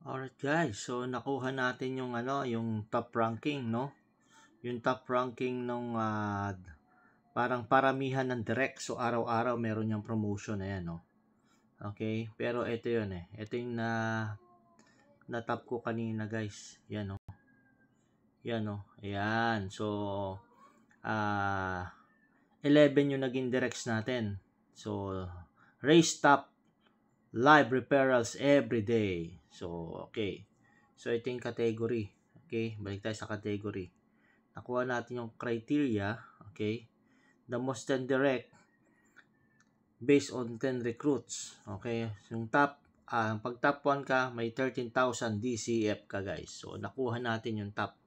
Alright guys, so nakuha natin yung yung top ranking, no? Yung top ranking nung parang paramihan ng direct. So araw-araw meron yung promotion, ayan, no? Okay, pero ito yun eh. Ito yung na top ko kanina guys. Yan, no? Yan, no? Ayan. So 11 yung naging directs natin. So race top live referrals every day. So, okay. So, ito yung category. Okay, balik tayo sa category. Nakuha natin yung criteria. Okay. The most 10 direct based on 10 recruits. Okay. Yung top, pag top 1 ka, may 13,000 DCF ka guys. So, nakuha natin yung top.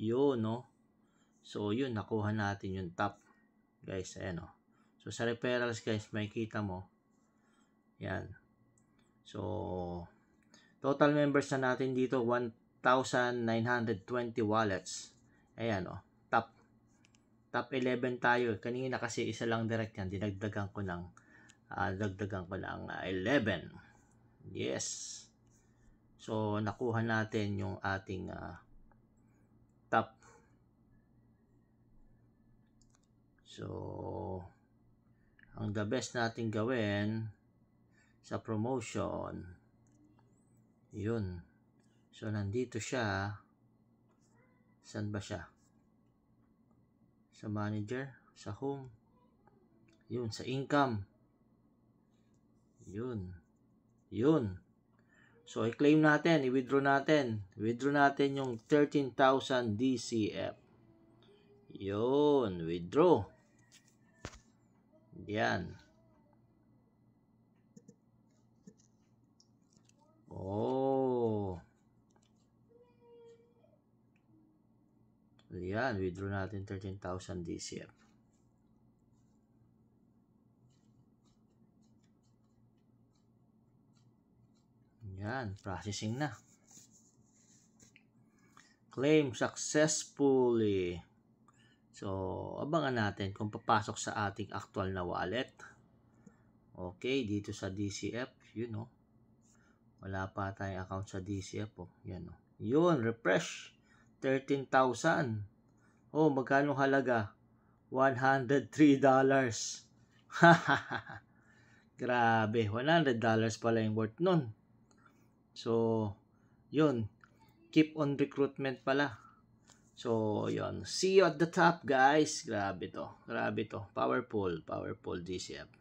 Yun, no? So, yun, nakuha natin yung top. Guys, ayan, no? So, sa referrals guys, makikita mo. Yan. So, total members na natin dito, 1,920 wallets. Ayan, oh. Top 11 tayo. Kanina kasi isa lang direct yan. Dinagdagan ko ng 11. Yes. So, nakuha natin yung ating top. So, ang the best natin gawin sa promotion, yun. So, nandito siya. Saan ba siya? Sa manager, sa home. Yun, sa income. Yun. Yun. So, i-claim natin, i-withdraw natin. Withdraw natin yung 13,000 DCF. Yun, withdraw. Yan. Oh. Yan, withdraw natin 13,000 DCF. Yan, processing na. Claim successfully. So, abangan natin kung papasok sa ating actual na wallet. Okay, dito sa DCF, yun, no? Wala pa tayong account sa DCF, oh. Yan, no? Yun, refresh. 13,000. Oh, magkano halaga? $103. Grabe, $100 pala yung worth nun. So, yun. Keep on recruitment pala. So, yun. See you at the top, guys. Grabe to. Grabe to. Powerful DCF.